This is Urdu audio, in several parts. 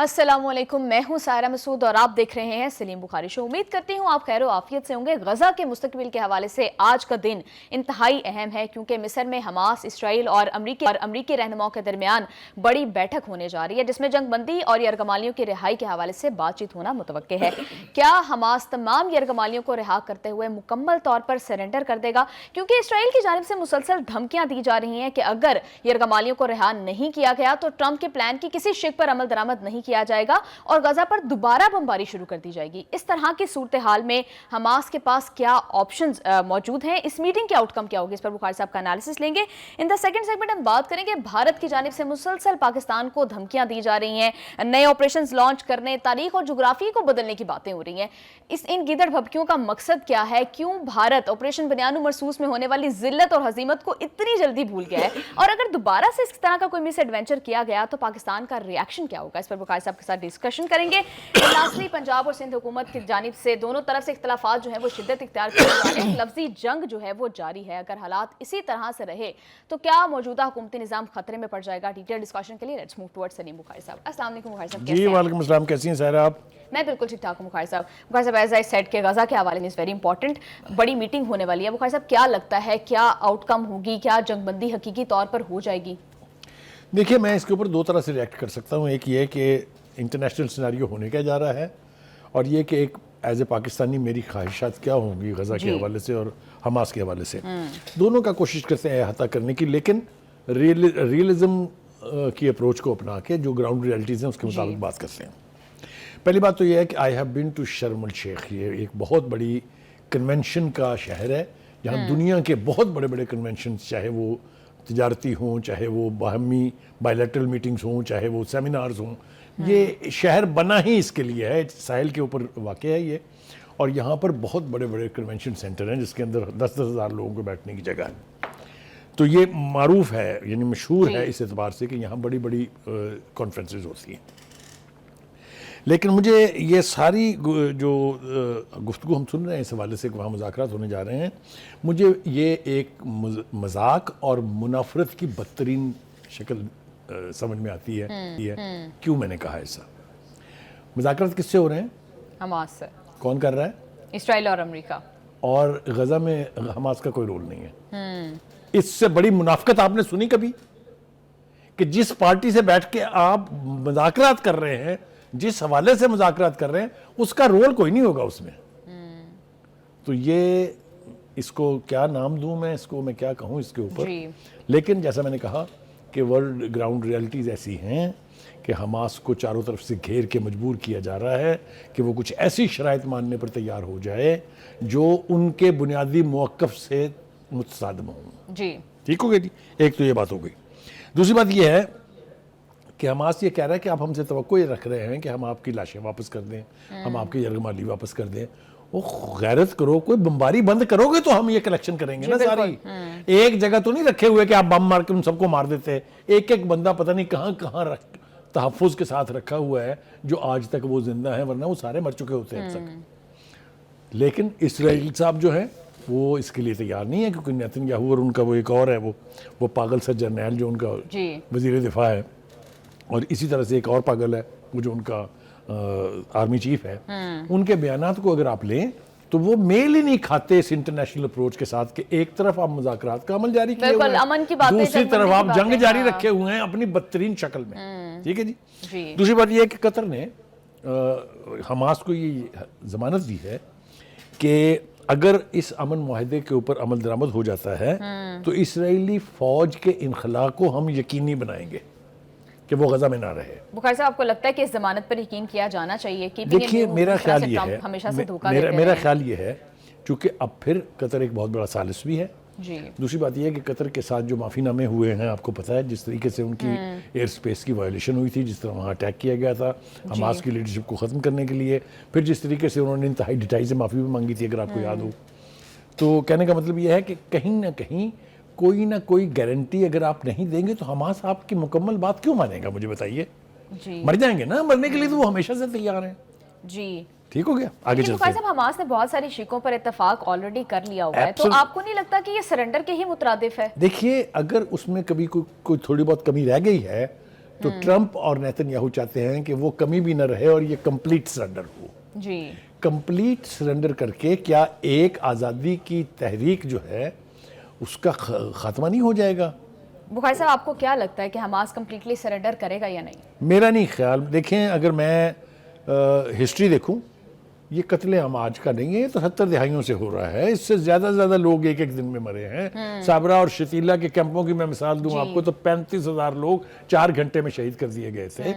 السلام علیکم، میں ہوں سائرہ مسعود اور آپ دیکھ رہے ہیں سلیم بخاری شو۔ امید کرتی ہوں آپ خیر و عافیت سے ہوں گے۔ غزہ کے مستقبل کے حوالے سے آج کا دن انتہائی اہم ہے کیونکہ مصر میں حماس، اسرائیل اور امریکی رہنماؤں کے درمیان بڑی بیٹھک ہونے جا رہی ہے جس میں جنگ بندی اور یرغمالیوں کی رہائی کے حوالے سے بات چیت ہونا متوقع ہے۔ کیا حماس تمام یرغمالیوں کو رہا کرتے ہوئے مکمل طور پر سرنڈر کر دے گا؟ کیونکہ اسرائیل کی جانب سے مسلسل دھمکیاں دی جا رہی ہیں کہ اگر یرغمالیوں کو رہا نہیں کیا گیا تو ٹرمپ کے پلان کی کسی شک پر عمل درآمد نہیں کیا جائے گا اور غزہ پر دوبارہ بمباری شروع کر دی جائے گی۔ اس طرح کی صورتحال میں حماس کے پاس کیا آپشنز موجود ہیں؟ اس میٹنگ کے آؤٹ کم کیا ہوگی؟ اس پر بخاری صاحب کا انالیسس لیں گے۔ ان دا سیکنڈ سیگمنٹ ہم بات کریں گے بھارت کی جانب سے مسلسل پاکستان کو دھمکیاں دی جا رہی ہیں، نئے آپریشنز لانچ کرنے، تاریخ اور جغرافی کو بدلنے کی باتیں ہو رہی ہیں۔ ان گیدڑ بھبکیوں کا مقصد کیا ہے؟ کیوں بھارت آپریشن بنیان مرصوص میں ہونے والی ذلت اور ہزیمت کو اتنی جلدی بھول گیا ہے؟ اور اگر دوبارہ سے اس طرح کا کوئی مس ایڈونچر کیا گیا تو پاکستان کا ری ایکشن کیا ہوگا؟ اس پر بخاری صاحب کے ساتھ ڈسکشن کریں گے۔ لاسٹلی پنجاب اور سندھ حکومت کی جانب سے دونوں طرف سے اختلافات جو ہیں وہ شدت اختیار کر رہے ہیں، لفظی جنگ جو ہے وہ جاری ہے۔ اگر حالات اسی طرح سے رہے تو کیا موجودہ حکومتی نظام خطرے میں پڑ جائے گا؟ ڈیٹیل ڈسکشن کے لیے لیٹس موو ٹورڈ سلیم بخاری صاحب۔ السلام علیکم بخاری صاحب، جی وعلیکم السلام، کیسی ہیں سائرہ آپ؟ میں بالکل ٹھیک ٹھاک ہوں بخاری صاحب۔ بخاری صاحب ایز آئی سیڈ کہ غزہ کے حوالے میں ویری امپورٹنٹ بڑی میٹنگ ہونے والی ہے۔ بخاری صاحب کیا لگتا ہے کیا آؤٹ کم ہوگی؟ کیا جنگ بندی حقیقی طور پر ہو جائے گی؟ دیکھیے میں اس کے اوپر دو طرح سے ریئیکٹ کر سکتا ہوں۔ ایک یہ کہ انٹرنیشنل سیناریو ہونے کا جا رہا ہے، اور یہ کہ ایک ایز اے پاکستانی میری خواہشات کیا ہوں گی غزہ کے حوالے سے اور حماس کے حوالے سے، دونوں کا کوشش کرتے ہیں احاطہ کرنے کی، لیکن ریئلزم کی اپروچ کو اپنا کے جو گراؤنڈ ریئلٹیز ہیں اس کے مطابق بات کرتے ہیں۔ پہلی بات تو یہ ہے کہ آئی ہیو بین ٹو شرم الشیخ، یہ ایک بہت بڑی کنونشن کا شہر ہے جہاں دنیا کے بہت بڑے بڑے کنونشنز، چاہے وہ تجارتی ہوں، چاہے وہ باہمی بائیلیٹرل میٹنگز ہوں، چاہے وہ سیمینارز ہوں، یہ شہر بنا ہی اس کے لیے ہے، ساحل کے اوپر واقع ہے یہ، اور یہاں پر بہت بڑے بڑے کنونشن سینٹر ہیں جس کے اندر 10,000 ہزار لوگوں کو بیٹھنے کی جگہ ہے۔ تو یہ معروف ہے، یعنی مشہور ہے اس اعتبار سے کہ یہاں بڑی بڑی کانفرنسز ہوتی ہیں۔ لیکن مجھے یہ ساری جو گفتگو ہم سن رہے ہیں اس حوالے سے کہ وہاں مذاکرات ہونے جا رہے ہیں، مجھے یہ ایک مذاق اور منافرت کی بدترین شکل سمجھ میں آتی ہے۔ کیوں میں نے کہا ایسا؟ مذاکرات کس سے ہو رہے ہیں؟ حماس سے۔ کون کر رہا ہے؟ اسرائیل اور امریکہ۔ اور غزہ میں حماس کا کوئی رول نہیں ہے۔ اس سے بڑی منافقت آپ نے سنی کبھی؟ کہ جس پارٹی سے بیٹھ کے آپ مذاکرات کر رہے ہیں، جس حوالے سے مذاکرات کر رہے ہیں، اس کا رول کوئی نہیں ہوگا اس میں۔ تو یہ اس کو کیا نام دوں میں، اس کو میں کیا کہوں اس کے اوپر؟ لیکن جیسا میں نے کہا کہ ورلڈ گراؤنڈ ریئلٹیز ایسی ہیں کہ حماس کو چاروں طرف سے گھیر کے مجبور کیا جا رہا ہے کہ وہ کچھ ایسی شرائط ماننے پر تیار ہو جائے جو ان کے بنیادی موقف سے متصادم ہوں۔ جی ٹھیک ہو گئی؟ ایک تو یہ بات ہو گئی۔ دوسری بات یہ ہے کہ حماس یہ کہہ رہا ہے کہ آپ ہم سے توقع یہ رکھ رہے ہیں کہ ہم آپ کی لاشیں واپس کر دیں، ہم آپ کی یرغمالی واپس کر دیں۔ وہ غیرت کرو، کوئی بمباری بند کرو گے تو ہم یہ کلیکشن کریں گے نا ساری۔ ایک جگہ تو نہیں رکھے ہوئے کہ آپ بم مار کے ان سب کو مار دیتے، ایک ایک بندہ پتہ نہیں کہاں کہاں تحفظ کے ساتھ رکھا ہوا ہے جو آج تک وہ زندہ ہیں، ورنہ وہ سارے مر چکے ہوتے ہیں اب تک۔ لیکن اسرائیل صاحب جو ہیں وہ اس کے لیے تیار نہیں ہے، کیونکہ نیتن یاہو اور ان کا وہ ایک اور ہے وہ پاگل سا جرنیل جو ان کا وزیر دفاع ہے، اور اسی طرح سے ایک اور پاگل ہے وہ جو ان کا آرمی چیف ہے، ان کے بیانات کو اگر آپ لیں تو وہ میل ہی نہیں کھاتے اس انٹرنیشنل اپروچ کے ساتھ کہ ایک طرف آپ مذاکرات کا عمل جاری کیے ہوئے ہیں، دوسری طرف آپ جنگ جاری رکھے ہوئے ہیں اپنی بدترین شکل میں۔ ٹھیک ہے جی۔ دوسری بات یہ ہے کہ قطر نے حماس کو یہ ضمانت دی ہے کہ اگر اس امن معاہدے کے اوپر عمل درآمد ہو جاتا ہے تو اسرائیلی فوج کے انخلاء کو ہم یقینی بنائیں گے کہ وہ غزہ میں نہ رہے۔ بخاری صاحب آپ کو لگتا ہے کہ اس ضمانت پر یقین کیا جانا چاہیے؟ دیکھیے میرا خیال یہ ہے چونکہ اب پھر قطر ایک بہت بڑا ثالث بھی ہے۔ دوسری بات یہ ہے کہ قطر کے ساتھ جو معافی نامے ہوئے ہیں، آپ کو پتہ ہے جس طریقے سے ان کی ایئر سپیس کی وائلیشن ہوئی تھی، جس طرح وہاں اٹیک کیا گیا تھا حماس کی لیڈرشپ کو ختم کرنے کے لیے، پھر جس طریقے سے انہوں نے انتہائی ڈٹائی سے معافی بھی مانگی تھی اگر آپ کو یاد ہو، تو کہنے کا مطلب یہ ہے کہ کہیں نہ کہیں کوئی نہ کوئی گارنٹی اگر آپ نہیں دیں گے تو حماس آپ کی مکمل بات کیوں مانے گا؟ مجھے بتائیے۔ مر جائیں گے نا، مرنے کے لیے تو وہ ہمیشہ سے تیار ہیں۔ جی ٹھیک ہو گیا، آگے چلتے ہیں۔ صاحب حماس نے بہت ساری شکوں پر اتفاق آلریڈی کر لیا ہوا ہے، تو آپ کو نہیں لگتا کہ یہ سرنڈر کے ہی مترادف ہے؟ دیکھیے اگر اس میں کبھی کوئی تھوڑی بہت کمی رہ گئی ہے تو ٹرمپ اور نیتن یاہو چاہتے ہیں کہ وہ کمی بھی نہ رہے اور یہ کمپلیٹ سرنڈر ہو. جی کمپلیٹ سرنڈر کر کے کیا ایک آزادی کی تحریک جو ہے اس کا خاتمہ نہیں ہو جائے گا؟ بخاری صاحب آپ کو کیا لگتا ہے کہ حماس کمپلیٹلی سرنڈر کرے گا یا نہیں؟ میرا نہیں خیال. دیکھیں اگر میں ہسٹری دیکھوں یہ قتل عام آج کا نہیں ہے, یہ تو 70 دہائیوں سے ہو رہا ہے. اس سے زیادہ زیادہ لوگ ایک ایک دن میں مرے ہیں. صابرہ اور شتیلہ کے کیمپوں کی میں مثال دوں آپ کو تو 35,000 لوگ 4 گھنٹے میں شہید کر دیے گئے تھے.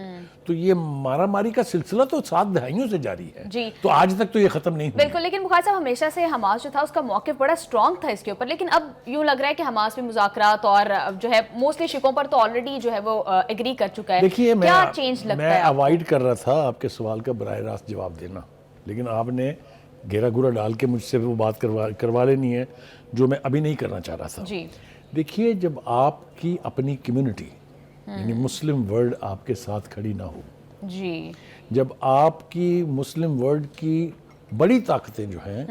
تو یہ مارا ماری کا سلسلہ تو 7 دہائیوں سے جاری ہے. تو آج تک تو یہ ختم نہیں ہوا. بالکل, لیکن بخاری صاحب ہمیشہ سے حماس جو تھا اس کا موقف بڑا اسٹرانگ تھا اس کے اوپر, لیکن اب یوں لگ رہا ہے کہ حماس بھی مذاکرات اور جو ہے موسٹلی شکوں پر تو آلریڈی جو ہے وہ ایگری کر چکا ہے. دیکھیے کیا چینج لگتا ہے؟ میں اوائڈ کر رہا تھا آپ کے سوال کا براہ راست جواب دینا, لیکن آپ نے گھیرا گھورا ڈال کے مجھ سے وہ بات کروا لینی ہے جو میں ابھی نہیں کرنا چاہ رہا تھا. دیکھیے جب آپ کی اپنی کمیونٹی یعنی مسلم ورلڈ آپ کے ساتھ کھڑی نہ ہو, جب آپ کی مسلم ورلڈ کی بڑی طاقتیں جو ہیں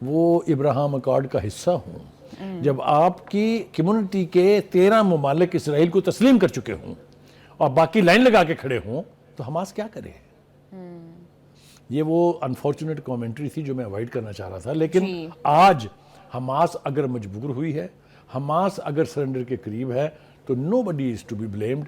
وہ ابراہیم اکارڈ کا حصہ ہوں, جب آپ کی کمیونٹی کے 13 ممالک اسرائیل کو تسلیم کر چکے ہوں اور باقی لائن لگا کے کھڑے ہوں, تو حماس کیا کرے؟ یہ وہ انفارچونیٹ کامنٹری تھی جو میں اوائڈ کرنا چاہ رہا تھا. لیکن آج حماس اگر مجبور ہوئی ہے, حماس اگر سرنڈر کے قریب ہے, تو نو بڈی از ٹو بی بلیمڈ.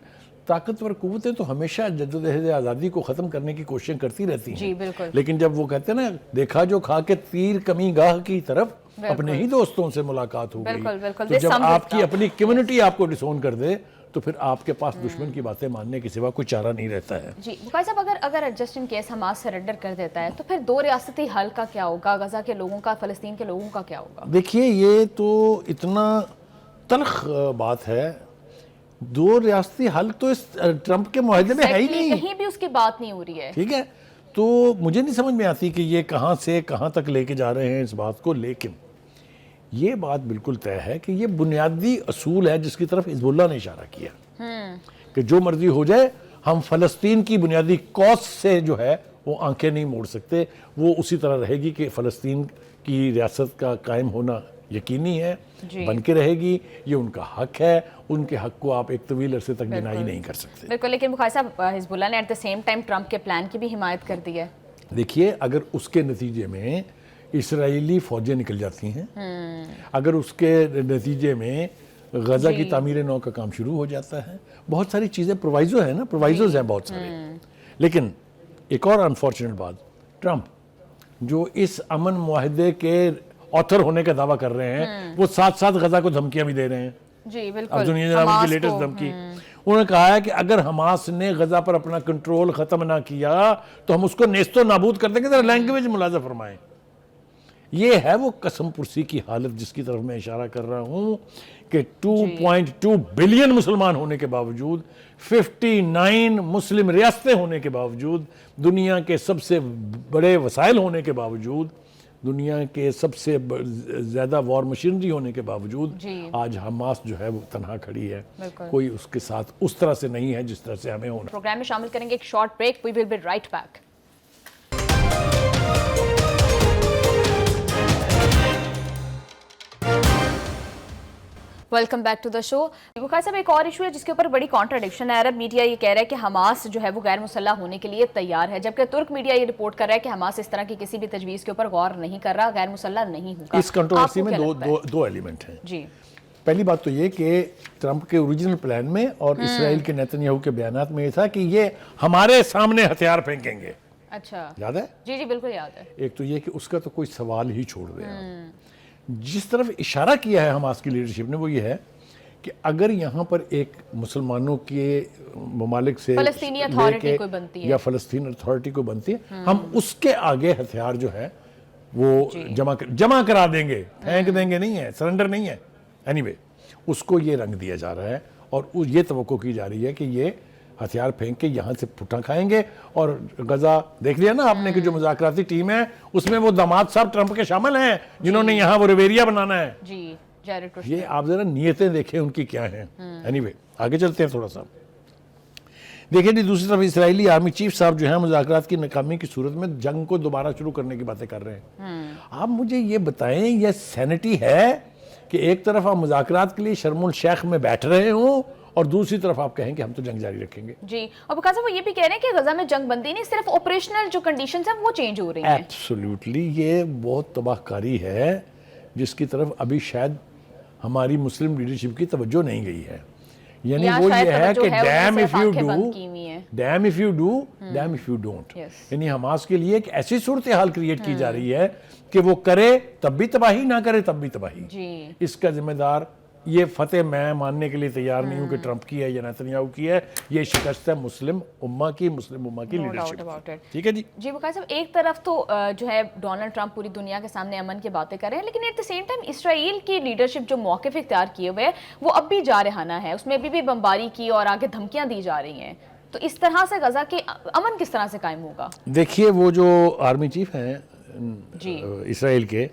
طاقتور قوتیں تو ہمیشہ جدوجہد آزادی کو ختم کرنے کی کوششیں کرتی رہتی ہیں, لیکن جب وہ کہتے ہیں نا دیکھا جو کھا کے تیر کمی گاہ کی طرف اپنے ہی دوستوں سے ملاقات ہو گئی, تو جب آپ کی اپنی کمیونٹی آپ کو ڈسون کر دے تو پھر آپ کے پاس دشمن کی باتیں ماننے کے سوا کوئی چارہ نہیں رہتا ہے. جی بخاری صاحب, اگر just in case Hamas surrender کر دیتا ہے تو پھر 2 ریاستی حل کا کیا ہوگا؟ غزہ کے لوگوں کا, فلسطین کے لوگوں کا کیا ہوگا؟ دیکھیے یہ تو اتنا تلخ بات ہے. 2 ریاستی حل تو اس ٹرمپ کے معاہدے میں ہے ہی نہیں, کہیں بھی اس کی بات نہیں ہو رہی ہے. ٹھیک ہے, تو مجھے نہیں سمجھ میں آتی کہ یہ کہاں سے کہاں تک لے کے جا رہے ہیں اس بات کو. لیکن یہ بات بالکل طے ہے کہ یہ بنیادی اصول ہے جس کی طرف حزب اللہ نے اشارہ کیا کہ جو مرضی ہو جائے ہم فلسطین کی بنیادی کاز سے جو ہے وہ آنکھیں نہیں موڑ سکتے. وہ اسی طرح رہے گی کہ فلسطین کی ریاست کا قائم ہونا یقینی ہے, بن کے رہے گی, یہ ان کا حق ہے, ان کے حق کو آپ ایک طویل عرصے تک ڈینائی نہیں کر سکتے. بالکل, لیکن بخاری صاحب حزب اللہ نے at the same time Trump کے پلان کی بھی حمایت کر دی ہے. دیکھیے اگر اس کے نتیجے میں اسرائیلی فوجیں نکل جاتی ہیں, اگر اس کے نتیجے میں غزہ کی تعمیر نو کا کام شروع ہو جاتا ہے, بہت ساری چیزیں پرووائزو ہیں نا, پرووائزوز ہیں بہت سارے. لیکن ایک اور انفارچونیٹ بات, ٹرمپ جو اس امن معاہدے کے آتھر ہونے کا دعویٰ کر رہے ہیں وہ ساتھ ساتھ غزہ کو دھمکیاں بھی دے رہے ہیں. جی بالکل, اب دنیا جناب کی لیٹسٹ دھمکی انہوں نے کہا ہے کہ اگر حماس نے غزہ پر اپنا کنٹرول ختم نہ کیا تو ہم اس کو نیست و نابود کر دیں گے. ذرا لینگویج ملاحظہ فرمائیں. یہ ہے وہ قسم پرسی کی حالت جس کی طرف میں اشارہ کر رہا ہوں کہ 2.2 بلین مسلمان ہونے کے باوجود, 59 مسلم ریاستیں ہونے کے باوجود, دنیا کے سب سے بڑے وسائل ہونے کے باوجود, دنیا کے سب سے زیادہ وار مشینری ہونے کے باوجود آج حماس جو ہے وہ تنہا کھڑی ہے. کوئی اس کے ساتھ اس طرح سے نہیں ہے جس طرح سے ہمیں ہونا. پروگرام میں شامل کریں گے ایک short break. We will be right back. Welcome back to the show. Bukhari صاحب ایک اور ایشو ہے جس کے اوپر بڑی کانٹراڈکشن ہے. عرب میڈیا یہ کہہ رہا ہے کہ حماس جو ہے وہ غیر مسلح ہونے کے لیے تیار ہے, جبکہ ترک میڈیا یہ رپورٹ کر رہا ہے کہ حماس اس طرح کی کسی بھی تجویز کے اوپر غور نہیں کر رہا, غیر مسلح نہیں ہوگا. اس کنٹروورسی میں دو ایلیمنٹ ہیں. جی, پہلی بات تو یہ کہ ٹرمپ کے اوریجنل پلان میں اور اسرائیل کے نیتن یاہو کے بیانات میں یہ تھا کہ یہ ہمارے سامنے ہتھیار پھینکیں گے. اچھا, یاد ہے؟ جی جی بالکل یاد ہے. ایک تو یہ کہ اس کا تو کوئی سوال ہی چھوڑ دیں. جس طرف اشارہ کیا ہے حماس کی لیڈرشپ نے وہ یہ ہے کہ اگر یہاں پر ایک مسلمانوں کے ممالک سے فلسطینی اتھارٹی کوئی بنتی ہے یا فلسطین اتھارٹی کو بنتی ہے, ہم اس کے آگے ہتھیار جو ہے وہ جمع کرا دیں گے, پھینک دیں گے نہیں ہے, سرنڈر نہیں ہے. اینی وے اس کو یہ رنگ دیا جا رہا ہے اور یہ توقع کی جا رہی ہے کہ یہ ہتھیار پھینک کے یہاں سے پھٹا کھائیں گے. اور غزہ دیکھ لیا نا آپ نے کہ جو مذاکراتی ٹیم ہے اس میں وہ داماد صاحب ٹرمپ کے شامل ہیں جنہوں نے یہاں وہ ریویریا بنانا ہے. جی, یہ آپ ذرا نیتیں دیکھیں ان کی کیا ہیں. اینی وے آگے چلتے ہیں تھوڑا سا. دیکھیں جی, دوسری طرف اسرائیلی آرمی چیف صاحب جو ہیں مذاکرات کی ناکامی کی صورت میں جنگ کو دوبارہ شروع کرنے کی باتیں کر رہے ہیں. آپ مجھے یہ بتائیں یہ سینٹی ہے کہ ایک طرف آپ مذاکرات کے لیے شرم الشیخ میں بیٹھ رہے ہوں اور دوسری طرف آپ کہیں کہ ہم تو جنگ جاری رکھیں گے. جی, اور بکاز وہ یہ بھی کہہ رہے ہیں کہ غزہ میں جنگ بندی نہیں, صرف آپریشنل جو کنڈیشنز ہیں وہ چینج ہو رہی ہیں. ایبسلیوٹلی, یہ بہت تباہ کاری ہے جس کی طرف ابھی شاید ہماری مسلم لیڈرشپ کی توجہ نہیں گئی ہے. یعنی وہ یہ ہے کہ damn if you do, damn if you do, damn if you don't. یعنی حماس کے لیے ایک ایسی صورتحال کریٹ کی جا رہی ہے کہ وہ کرے تب بھی تباہی, نہ کرے تب بھی تباہی. اس کا ذمہ دار یہ فتح میں ماننے کے لیے تیار نہیں ہوں کہ ٹرمپ کی ہے یا نیتنیاہو کی ہے, یہ شکست ہے مسلم امہ کی, مسلم امہ کی لیڈرشپ. ٹھیک ہے جی. جی بقائی صاحب, ایک طرف تو جو ہے ڈونلڈ ٹرمپ پوری دنیا کے سامنے امن کی باتیں کر رہے ہیں, لیکن ایٹ دا سیم ٹائم اسرائیل کی لیڈرشپ جو موقف اختیار کیے ہوئے ہے وہ اب بھی جارحانہ ہے, اس میں ابھی بھی بمباری کی اور آگے دھمکیاں دی جا رہی ہیں. تو اس طرح سے غزہ کے امن کس طرح سے قائم ہوگا؟ دیکھیے, وہ جو آرمی چیف ہیں اسرائیل کے,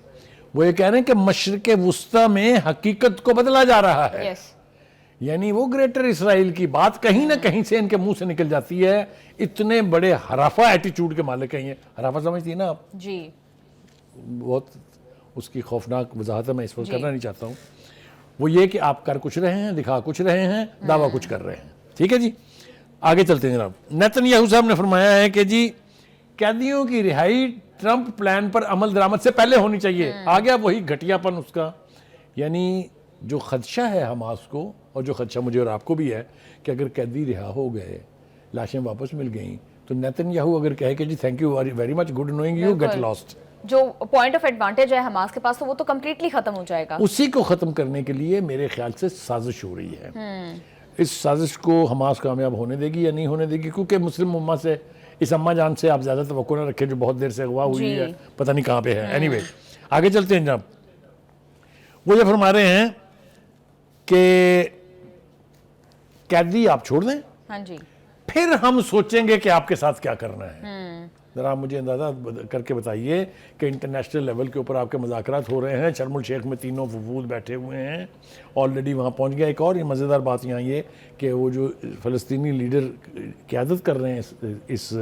وہ یہ کہہ رہے ہیں کہ مشرق وسطی میں حقیقت کو بدلا جا رہا ہے. یعنی وہ گریٹر اسرائیل کی بات کہیں نہ کہیں سے ان کے منہ سے نکل جاتی ہے. اتنے بڑے حرافہ ایٹیٹیوڈ کے مالک ہیں یہ. حرافہ سمجھتی ہیں نا آپ؟ جی, بہت اس کی خوفناک وضاحت ہے, میں اس وقت کرنا نہیں چاہتا ہوں. وہ یہ کہ آپ کر کچھ رہے ہیں, دکھا کچھ رہے ہیں, دعویٰ کچھ کر رہے ہیں. ٹھیک ہے جی, آگے چلتے ہیں جناب. نیتنیاہو صاحب نے فرمایا ہے کہ جی قیدیوں کی رہائی ٹرمپ پلان پر عمل درآمد سے پہلے ہونی چاہیے. آ گیا وہی گھٹیا پن اس کا. یعنی جو خدشہ ہے حماس کو, اور جو خدشہ مجھے اور آپ کو بھی ہے, کہ اگر قیدی رہا ہو گئے, لاشیں واپس مل گئیں, تو نیتنیاہو اگر کہے کہ جی thank you very much, good knowing you, get lost, جو پوائنٹ آف ایڈوانٹیج ہے حماس کے پاس تو وہ تو کمپلیٹلی ختم ہو جائے گا. اسی کو ختم کرنے کے لیے میرے خیال سے سازش ہو رہی ہے. اس سازش کو حماس کامیاب ہونے دے گی یا نہیں ہونے دے گی, کیونکہ مسلم امہ سے, اس اماں جان سے آپ زیادہ توقع نہ رکھیں جو بہت دیر سے اغوا ہوئی ہے, پتہ نہیں کہاں پہ ہے. اینی وے, آگے چلتے ہیں جناب. وہ یہ فرما رہے ہیں کہ قیدی آپ چھوڑ دیں, پھر ہم سوچیں گے کہ آپ کے ساتھ کیا کرنا ہے. ذرا مجھے اندازہ کر کے بتائیے کہ انٹرنیشنل لیول کے اوپر آپ کے مذاکرات ہو رہے ہیں, شرم الشیخ میں تینوں وفود بیٹھے ہوئے ہیں, آلریڈی وہاں پہنچ گیا. ایک اور یہ مزیدار بات یہاں یہ کہ وہ جو فلسطینی لیڈر قیادت کر رہے ہیں اس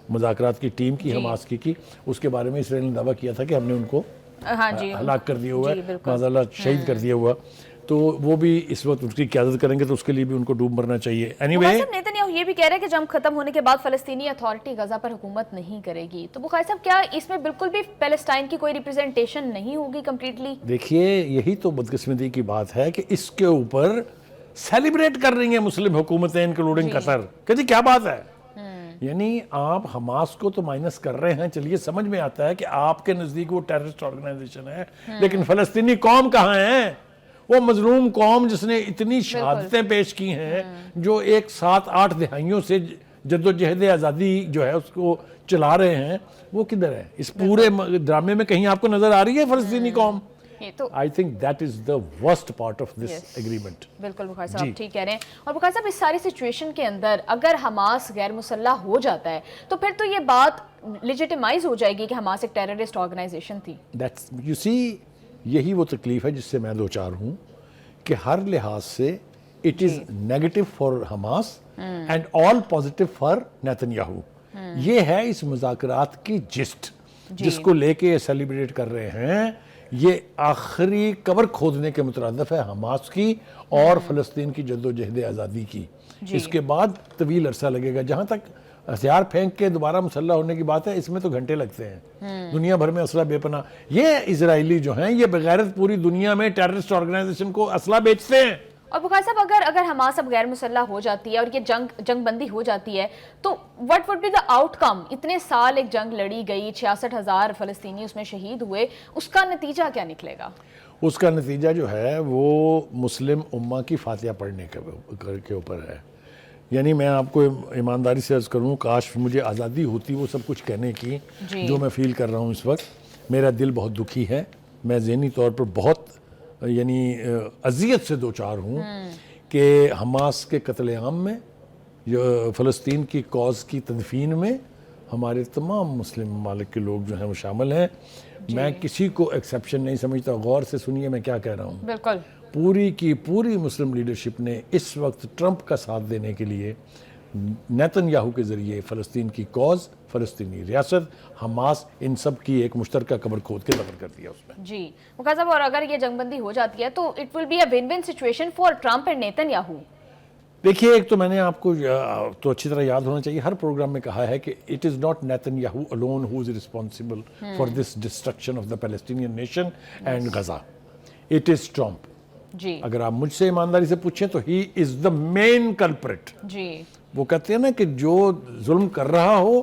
مذاکرات کی ٹیم کی, حماس کی, اس کے بارے میں اسرائیل نے دعویٰ کیا تھا کہ ہم نے ان کو ہلاک کر دیا ہوا ہے, معاذ شہید کر دیا ہوا. تو وہ بھی اس وقت اس کی قیادت کریں گے تو اس کے لیے بھی ان کو ڈوب مرنا چاہیے. اینی وے, نیتنیاہو یہ بھی کہہ رہے ہیں کہ جنگ ختم ہونے کے بعد فلسطینی اتھارٹی غزہ پر حکومت نہیں کرے گی. تو بخاری صاحب, کیا اس میں بالکل بھی پیلسٹائن کی کوئی ریپرزنٹیشن نہیں ہوگی کمپلیٹلی؟ دیکھیے, یہی تو بدقسمتی کی بات ہے کہ اس کے اوپر سیلیبریٹ کر رہی ہیں مسلم حکومتیں انکلوڈنگ قطر, کہ جی کیا بات ہے. یعنی آپ حماس کو تو مائنس کر رہے ہیں, چلیے سمجھ میں آتا ہے کہ آپ کے نزدیک وہ ٹیررسٹ آرگنائزیشن ہے, لیکن فلسطینی قوم کہاں ہے؟ وہ مظلوم قوم جس نے اتنی شہادتیں پیش کی ہیں, جو 7-8 دہائیوں سے جد و جہد آزادی جو ہے اس کو چلا رہے ہیں, وہ کدھر ہے؟ اس پورے ڈرامے میں کہیں آپ کو نظر آ رہی ہے فلسطینی قوم؟ I think that is the worst part of this agreement. بالکل بخاری صاحب ٹھیک کہہ رہے ہیں. اور بخاری صاحب, اس ساری سچویشن کے اندر اگر حماس غیر مسلح ہو جاتا ہے تو پھر تو یہ بات لیجیٹیمائز ہو جائے گی کہ حماس ایک ٹیررسٹ آرگنائزیشن تھی. You see, یہی وہ تکلیف ہے جس سے میں دوچار ہوں کہ ہر لحاظ سے it is negative for Hamas and all positive for Netanyahu. یہ ہے اس مذاکرات کی جسٹ جس کو لے کے سیلیبریٹ کر رہے ہیں. یہ آخری قبر کھودنے کے مترادف ہے حماس کی اور فلسطین کی جد و جہد آزادی کی. اس کے بعد طویل عرصہ لگے گا. جہاں تک ہتھیار پھینک کے دوبارہ مسلح ہونے کی بات ہے, اس میں تو گھنٹے لگتے ہیں. دنیا بھر میں اسلحہ بے پناہ. یہ اسرائیلی جو ہیں یہ بغیرت پوری دنیا میں ٹیررسٹ آرگنائزیشن کو اسلحہ بیچتے ہیں. اور بخاری صاحب, اگر حماس اب غیر مسلح ہو جاتی ہے اور یہ جنگ بندی ہو جاتی ہے تو what would be the outcome؟ اتنے سال ایک جنگ لڑی گئی, 66,000 فلسطینی اس میں شہید ہوئے, اس کا نتیجہ کیا نکلے گا؟ اس کا نتیجہ جو ہے وہ مسلم امہ کی فاتحہ پڑھنے کے اوپر ہے. یعنی میں آپ کو ایمانداری سے عرض کروں, کاش مجھے آزادی ہوتی وہ سب کچھ کہنے کی جو میں فیل کر رہا ہوں اس وقت. میرا دل بہت دکھی ہے, میں ذہنی طور پر بہت یعنی اذیت سے دوچار ہوں کہ حماس کے قتل عام میں, فلسطین کی کاز کی تدفین میں ہمارے تمام مسلم ممالک کے لوگ جو ہیں وہ شامل ہیں. میں کسی کو ایکسیپشن نہیں سمجھتا. غور سے سنیے میں کیا کہہ رہا ہوں. بالکل پوری کی پوری مسلم لیڈرشپ نے اس وقت ٹرمپ کا ساتھ دینے کے لیے نیتنیاہو کے ذریعے فلسطین کی کاز, فلسطینی ریاست, حماس, ان سب کی ایک مشترکہ قبر کھود کے دفن کر دیا اس میں. جی مقاصد, اور اگر یہ جنگ بندی ہو جاتی ہے تو it will be a win win situation for Trump and Netanyahu. دیکھیے ایک تو میں نے آپ کو تو اچھی طرح یاد ہونا چاہیے، ہر پروگرام میں کہا ہے کہ it is not Nitin Yahoo alone who is responsible for this destruction of the Palestinian nation and Gaza. It is Trump. جی اگر آپ مجھ سے ایمانداری سے پوچھیں تو he is the main culprit. جی وہ کہتے ہیں نا کہ جو ظلم کر رہا ہو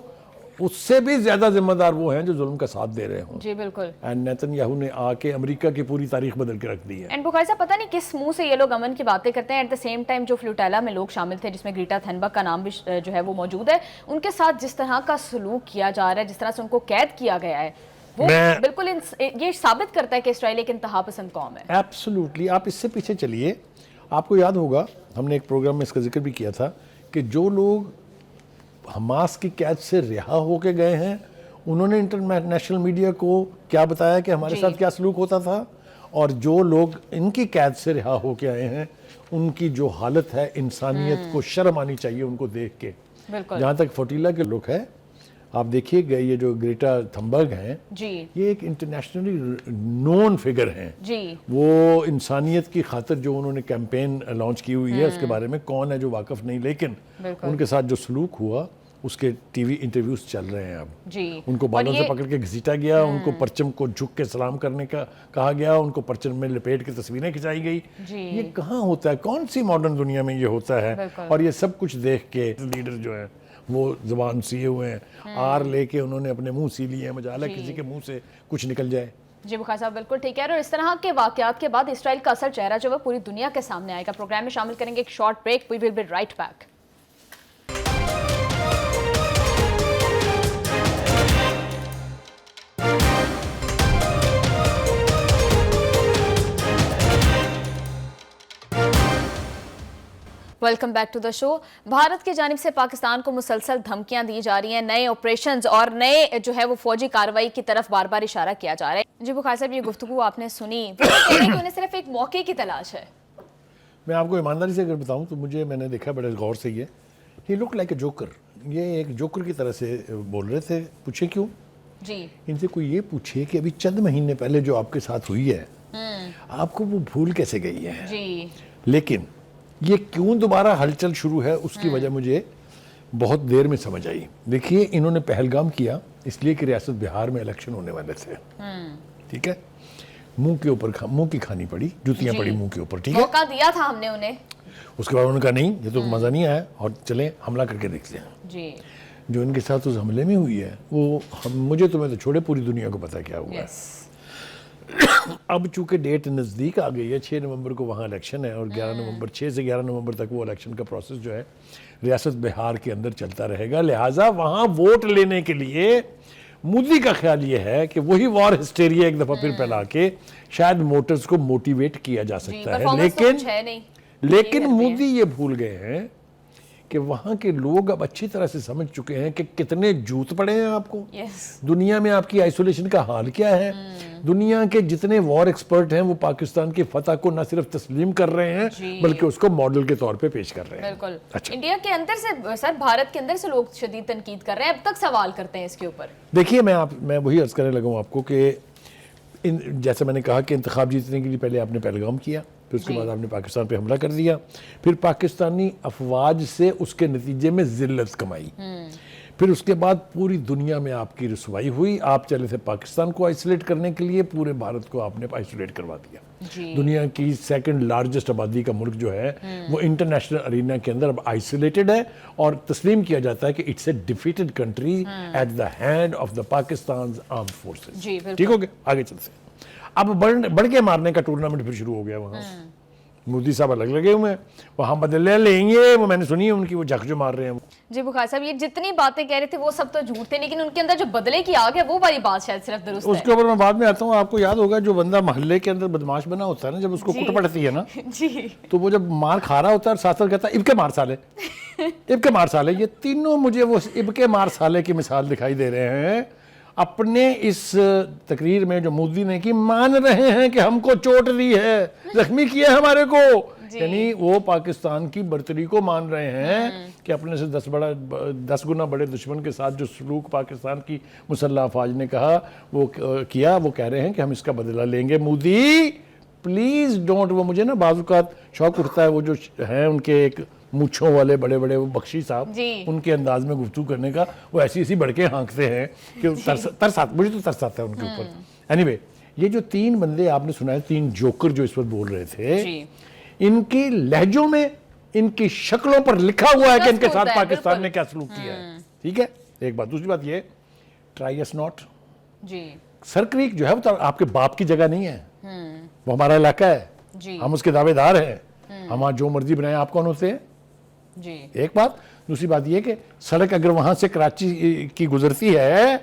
اس سے بھی زیادہ ذمہ دار وہ ہیں جو ظلم کا ساتھ دے رہے ہوں. جی بالکل. اینڈ نیتن یاہو نے آ کے امریکہ کی پوری تاریخ بدل کے رکھ دی ہے. اینڈ بخاری صاحب پتہ نہیں کس منہ سے یہ لوگ امن کی باتیں کرتے ہیں. ایٹ دا سیم ٹائم جو فلوٹیلا میں لوگ شامل تھے جس میں گریٹا تھنبرگ کا نام بھی جو ہے وہ موجود ہے، ان کے ساتھ جس طرح کا سلوک کیا جا رہا ہے، جس طرح سے ان کو قید کیا گیا ہے، وہ بالکل یہ ثابت کرتا ہے کہ اسرائیل ایک انتہا پسند قوم ہے. ایبسولوٹلی. آپ اس سے پیچھے چلیے، آپ کو یاد ہوگا ہم نے ایک پروگرام میں اس کا ذکر بھی کیا تھا کہ جو لوگ حماس کی قید سے رہا ہو کے گئے ہیں انہوں نے انٹرنیشنل میڈیا کو کیا بتایا کہ ہمارے ساتھ کیا سلوک ہوتا تھا، اور جو لوگ ان کی قید سے رہا ہو کے آئے ہیں ان کی جو حالت ہے انسانیت کو شرم آنی چاہیے ان کو دیکھ کے. جہاں تک فوٹیلا کے لوگ ہے، آپ دیکھیے گئے یہ جو گریٹا تھنبرگ ہیں یہ ایک انٹرنیشنل نون فگر ہیں. وہ انسانیت کی خاطر جو انہوں نے کیمپین لانچ کی ہوئی ہے اس کے بارے میں کون ہے جو واقف نہیں، لیکن ان کے ساتھ جو سلوک ہوا اس کے ٹی وی انٹرویوز چل رہے ہیں اب. ان کو بالوں سے پکڑ کے گھسیٹا گیا، ان کو پرچم کو جھک کے سلام کرنے کا کہا گیا، ان کو پرچم میں لپیٹ کے تصویریں کھچائی گئی. یہ کہاں ہوتا ہے؟ کون سی ماڈرن دنیا میں یہ ہوتا ہے؟ اور یہ سب کچھ دیکھ کے لیڈر جو ہیں وہ زبان سیے ہوئے ہیں، آر لے کے انہوں نے اپنے منہ سی لیے ہیں، مجالہ کسی کے منہ سے کچھ نکل جائے. جی بخاری صاحب بالکل ٹھیک ہے. اور اس طرح کے واقعات کے بعد اسرائیل کا اصل چہرہ جو ہے پوری دنیا کے سامنے آئے گا. پروگرام میں شامل کریں گے ایک short break. We will be right back. Welcome back to the show. Bharat کی جانب سے پاکستان کو مسلسل دھمکیاں دی جا رہی ہیں، نئے آپریشنز اور نئے جو ہے وہ فوجی کارروائی کی طرف بار بار اشارہ کیا جا رہا ہے. جی بخاری صاحب یہ گفتگو آپ نے سنی، وہ کہہ رہے ہیں کہ انہیں صرف ایک موقع کی تلاش ہے. میں آپ کو ایمانداری سے اگر بتاؤں تو میں نے دیکھا بڑے غور سے یہ لک لائک اے جوکر. یہ ایک جوکر کی طرح سے بول رہے تھے. پوچھے کیوں؟ جی ان سے کوئی یہ پوچھے کہ ابھی چند مہینے پہلے جو آپ کے ساتھ ہوئی ہے آپ کو وہ بھول کیسے گئی ہے. جی لیکن یہ کیوں دوبارہ ہلچل شروع ہے اس کی وجہ مجھے بہت دیر میں سمجھ آئی. دیکھیے انہوں نے پہلگام کیا اس لیے کہ ریاست بہار میں الیکشن ہونے والے تھے، ٹھیک ہے، منہ کی کھانی پڑی، جوتیاں پڑی منہ کے اوپر، ٹھیک ہے. موقع دیا تھا ہم نے انہیں. اس کے بعد انہوں نے کہا نہیں یہ تو مزہ نہیں آیا اور چلیں حملہ کر کے دیکھتے ہیں. جی جو ان کے ساتھ اس حملے میں ہوئی ہے وہ مجھے تمہیں تو چھوڑے پوری دنیا کو پتا کیا ہوا ہے. اب چونکہ ڈیٹ نزدیک آ گئی ہے، 6 نومبر کو وہاں الیکشن ہے اور 6 سے 11 نومبر تک وہ الیکشن کا پروسیس جو ہے ریاست بہار کے اندر چلتا رہے گا. لہٰذا وہاں ووٹ لینے کے لیے مودی کا خیال یہ ہے کہ وہی وار ہسٹیریا ایک دفعہ پھر پھیلا کے شاید ووٹرز کو موٹیویٹ کیا جا سکتا ہے. لیکن مودی یہ بھول گئے ہیں کہ وہاں کے لوگ اب اچھی طرح سے سمجھ چکے ہیں کہ کتنے جوت پڑے ہیں آپ کو. دنیا میں آپ کی آئسولیشن کا حال کیا ہے. دنیا کے جتنے وار ایکسپرٹ ہیں وہ پاکستان کی فتح کو نہ صرف تسلیم کر رہے ہیں بلکہ اس کو ماڈل کے طور پہ پیش کر رہے ہیں. بالکل. انڈیا کے اندر سے سر، بھارت کے اندر سے لوگ شدید تنقید کر رہے ہیں، اب تک سوال کرتے ہیں اس کے اوپر. دیکھیے میں وہی عرض کرنے لگا ہوں آپ کو کہ جیسے میں نے کہا کہ انتخاب جیتنے کے لیے پہلے آپ نے پہلگام کیا، پھر اس کے بعد آپ نے پاکستان پہ حملہ کر دیا، پھر پاکستانی افواج سے اس کے نتیجے میں ذلت کمائی، پھر اس کے بعد پوری دنیا میں آپ کی رسوائی ہوئی. آپ چلے تھے پاکستان کو آئسولیٹ کرنے کے لیے، پورے بھارت کو آپ نے آئسولیٹ کروا دیا. دنیا کی سیکنڈ لارجسٹ آبادی کا ملک جو ہے وہ انٹرنیشنل ارینا کے اندر اب آئسولیٹڈ ہے اور تسلیم کیا جاتا ہے کہ it's a defeated country at the hand of the Pakistan armed forces. ٹھیک ہو گیا؟ آگے چلتے ہیں. اب بڑھ کے مارنے کا ٹورنامنٹ پھر شروع ہو گیا. وہاں مودی صاحب الگ لگے ہوئے ہیں، وہاں بدلے لیں گے، وہ میں نے سنی ہے ان کی وہ جھک جو مار رہے ہیں. جی بخاری صاحب یہ جتنی باتیں کہہ رہے تھے وہ سب تو جھوٹ تھے، لیکن ان کے اندر جو بدلے کی آگ ہے وہ والی بات شاید صرف درست ہے. اس کے اوپر میں بعد میں آتا ہوں. آپ کو یاد ہوگا جو بندہ محلے کے اندر بدماش بنا ہوتا ہے نا، جب اس کو کٹ پڑتی ہے نا تو وہ جب مار کھا رہا ہوتا ہے اور ساتھ کہتا ہے اب کے مار سالے، اب کے مار سالے. یہ تینوں مجھے وہ اب کے مار سالے کی مثال دکھائی دے رہے ہیں. اپنے اس تقریر میں جو مودی نے کی مان رہے ہیں کہ ہم کو چوٹ دی ہے، زخمی کیا ہے ہمارے کو، یعنی وہ پاکستان کی برتری کو مان رہے ہیں کہ اپنے سے 10 گنا بڑے دشمن کے ساتھ جو سلوک پاکستان کی مسلح افواج نے کہا وہ کیا، وہ کہہ رہے ہیں کہ ہم اس کا بدلہ لیں گے. Modi please don't. وہ مجھے نا بعض اوقات شوق اٹھتا ہے، وہ جو ہیں ان کے ایک مونچھوں والے بڑے بڑے وہ بخشی صاحب جی ان کے انداز میں گفتگو کرنے کا وہ ایسی ایسی بڑکیں ہانکتے ہیں کہ مجھے تو ترس آتا ہے ان کے اوپر. اینی وے یہ جو 3 بندے آپ نے سنا ہے 3 جوکر جو اس وقت بول رہے تھے, ان کی لہجوں میں ان کی شکلوں پر لکھا ہوا ہے کہ ان کے ساتھ پاکستان نے کیا سلوک کیا ہے. ٹھیک ہے, ایک بات. دوسری بات یہ, try us not. Sir Creek جو ہے وہ آپ کے باپ کی جگہ نہیں ہے, وہ ہمارا علاقہ ہے, ہم اس کے دعوے دار ہیں, ہم جو مرضی بنائیں. آپ کون ہوتے ہیں؟ ایک بات. دوسری بات یہ کہ سڑک اگر وہاں سے کراچی کی گزرتی ہے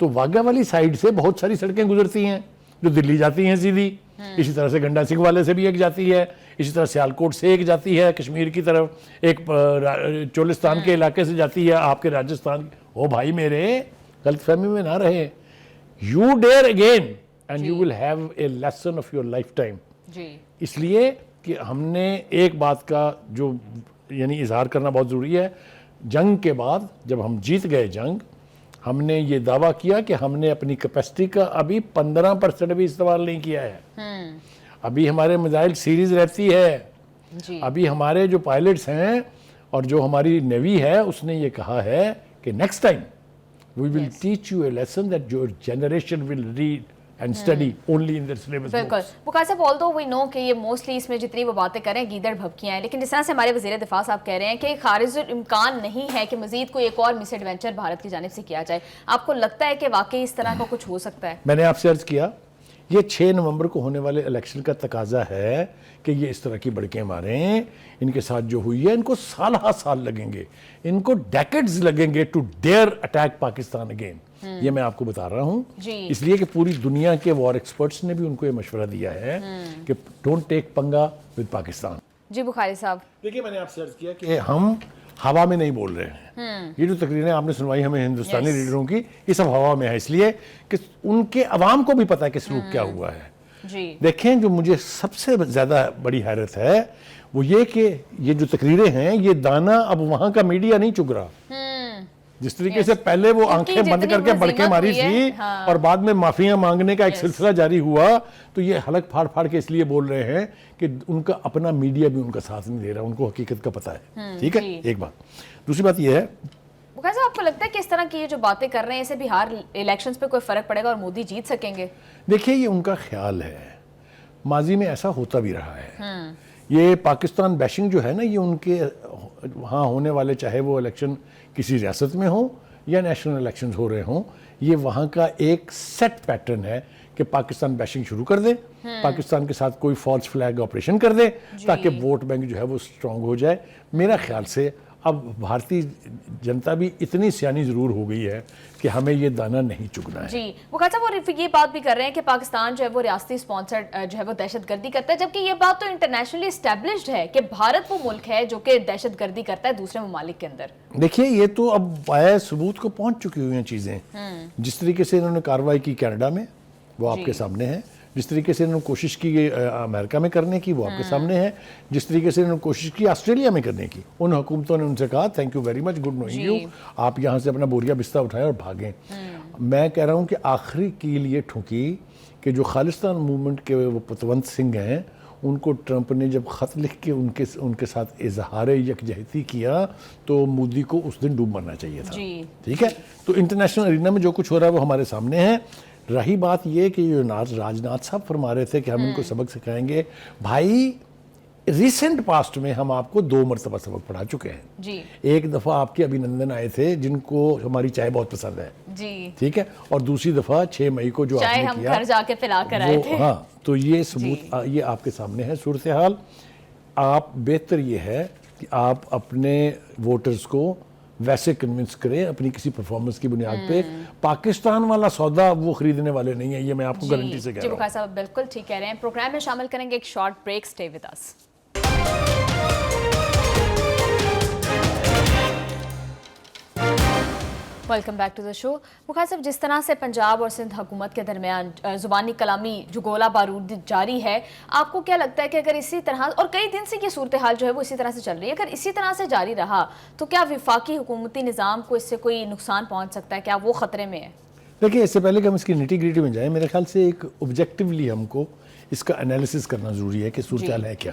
تو واگا والی سائیڈ سے بہت ساری سڑکیں گزرتی ہیں جو دلی جاتی ہیں سیدھی. اسی طرح سے گنڈا سنگھ والے سے بھی ایک جاتی ہے, اسی طرح سیالکوٹ سے ایک جاتی ہے کشمیر کی طرف, ایک چولستان کے علاقے سے جاتی ہے آپ کے راجستھان. او بھائی میرے, غلط فہمی میں نہ رہے. You dare again and you will have a lesson of your lifetime. اس لیے کہ ہم نے ایک بات کا جو یعنی اظہار کرنا بہت ضروری ہے. جنگ کے بعد جب ہم جیت گئے جنگ, ہم نے یہ دعویٰ کیا کہ ہم نے اپنی کیپیسٹی کا ابھی 15% بھی استعمال نہیں کیا ہے. ابھی ہمارے میزائل سیریز رہتی ہے. ابھی ہمارے جو پائلٹس ہیں اور جو ہماری نیوی ہے اس نے یہ کہا ہے کہ next time we will teach you a lesson that your generation will read and study only in their syllabus بالکل. بخاری صاحب although we know کہ یہ موسٹلی اس میں جتنی وہ باتیں کریں گیدڑ بھبکیاں ہیں, لیکن جس طرح سے ہمارے وزیر دفاع صاحب کہہ رہے ہیں کہ خارج الامکان نہیں ہے کہ مزید کوئی ایک اور مس ایڈونچر بھارت کی جانب سے کیا جائے. آپ کو لگتا ہے کہ واقعی اس طرح کا کچھ ہو سکتا ہے؟ میں نے آپ سے عرض کیا یہ 6 نومبر کو ہونے والے الیکشن کا تقاضا ہے کہ یہ اس طرح کی بڑکیں ماریں. ان کے ساتھ جو ہوئی ہے ان کو سال ہا سال لگیں گے, ان کو ڈیکڈز لگیں گے to dare attack Pakistan again. یہ میں آپ کو بتا رہا ہوں اس لیے کہ پوری دنیا کے وار ایکسپرٹس نے بھی ان کو یہ مشورہ دیا ہے کہ ڈونٹ ٹیک پنگا ود پاکستان. جی بخاری صاحب دیکھیے, میں نے آپ سے عرض کیا کہ ہم ہوا میں نہیں بول رہے ہیں. یہ جو تقریریں آپ نے سنوائی ہمیں ہندوستانی لیڈروں کی, یہ سب ہوا میں ہے, اس لیے کہ ان کے عوام کو بھی پتا ہے کہ سلوک کیا ہوا ہے. دیکھیں جو مجھے سب سے زیادہ بڑی حیرت ہے وہ یہ کہ یہ جو تقریریں ہیں یہ دانا اب وہاں کا میڈیا نہیں چگ رہا. جس طریقے سے پہلے وہ آنکھیں بند کر کے بڑکیں ماری تھی اور بعد میں معافیاں مانگنے کا ایک سلسلہ جاری ہوا, تو یہ حلق پھاڑ پھاڑ کے اس لیے بول رہے ہیں کہ ان کا اپنا میڈیا بھی ان کا ساتھ نہیں دے رہا, ان کو حقیقت کا پتہ ہے. ٹھیک ہے, ایک بات. دوسری بات یہ ہے, بخاری صاحب آپ کو لگتا ہے کہ اس طرح کی یہ جو باتیں کر رہے ہیں اسے بہار الیکشنز پہ کوئی فرق پڑے گا اور مودی جیت سکیں گے؟ دیکھیے یہ ان کا خیال ہے, ماضی میں ایسا ہوتا بھی رہا ہے. یہ پاکستان بیشنگ جو ہے نا, یہ ان کے وہاں ہونے والے چاہے وہ الیکشن کسی ریاست میں ہوں یا نیشنل الیکشنز ہو رہے ہوں, یہ وہاں کا ایک سیٹ پیٹرن ہے کہ پاکستان بیشنگ شروع کر دے, پاکستان کے ساتھ کوئی فالس فلیگ آپریشن کر دے تاکہ ووٹ بینک جو ہے وہ سٹرونگ ہو جائے. میرا خیال سے اب بھارتی جنتا بھی اتنی سیانی ضرور ہو گئی ہے کہ ہمیں یہ دانہ نہیں چگنا ہے. جی بخاری صاحب, اور یہ بات بھی کر رہے ہیں کہ پاکستان جو ہے وہ ریاستی اسپانسرڈ جو ہے وہ دہشت گردی کرتا ہے, جبکہ یہ بات تو انٹرنیشنلی اسٹیبلشڈ ہے کہ بھارت وہ ملک ہے جو کہ دہشت گردی کرتا ہے دوسرے ممالک کے اندر. دیکھیے یہ تو اب پائے ثبوت کو پہنچ چکی ہوئی ہیں چیزیں. جس طریقے سے انہوں نے کارروائی کی کینیڈا میں وہ آپ کے سامنے ہے, جس طریقے سے انہوں نے کوشش کی امریکہ میں کرنے کی وہ آپ کے سامنے ہے, جس طریقے سے انہوں نے کوشش کی آسٹریلیا میں کرنے کی. ان حکومتوں نے ان سے کہا thank you very much, good knowing you, آپ یہاں سے اپنا بوریا بستہ اٹھائیں اور بھاگیں. میں کہہ رہا ہوں کہ آخری کیل یہ ٹھونکی کہ جو خالصتان موومنٹ کے وہ پتونت سنگھ ہیں, ان کو ٹرمپ نے جب خط لکھ کے ان کے ساتھ اظہار یکجہتی کیا تو مودی کو اس دن ڈوب مرنا چاہیے تھا. ٹھیک ہے, تو انٹرنیشنل ارینا میں جو کچھ ہو رہا ہے وہ ہمارے سامنے ہے. رہی بات یہ کہ راجناتھ صاحب فرما رہے تھے کہ ہم ان کو سبق سکھائیں گے, بھائی ریسنٹ پاسٹ میں ہم آپ کو 2 مرتبہ سبق پڑھا چکے ہیں. ایک دفعہ آپ کے ابھینندن آئے تھے جن کو ہماری چائے بہت پسند ہے, ٹھیک ہے, اور دوسری دفعہ 6 مئی کو جو آپ نے کیا گھر جا کے پلا کر آئے تھے. ہاں, تو یہ ثبوت یہ آپ کے سامنے ہے صورتحال. آپ بہتر یہ ہے کہ آپ اپنے ووٹرز کو ویسے کنونس کریں اپنی کسی پرفارمنس کی بنیاد پہ. پاکستان والا سودا وہ خریدنے والے نہیں ہیں, یہ میں آپ کو گارنٹی سے کہہ رہا ہوں. جی بخاری صاحب بالکل ٹھیک کہہ رہے ہیں. پروگرام میں شامل کریں گے ایک short break, stay with us. Welcome back to the show. Bukhari صاحب, جس طرح سے پنجاب اور سندھ حکومت کے درمیان زبانی کلامی جو گولہ بارود جاری ہے, آپ کو کیا لگتا ہے کہ اگر اسی طرح, اور کئی دن سے یہ صورتحال جو ہے وہ اسی طرح سے چل رہی ہے, اگر اسی طرح سے جاری رہا تو کیا وفاقی حکومتی نظام کو اس سے کوئی نقصان پہنچ سکتا ہے؟ کیا وہ خطرے میں ہے؟ دیکھیے, اس سے پہلے کہ ہم اس کی نیٹی گریٹی میں جائیں, میرے خیال سے ایک آبجیکٹیولی ہم کو اس کا انالیسس کرنا ضروری ہے کہ صورتحال ہے کیا.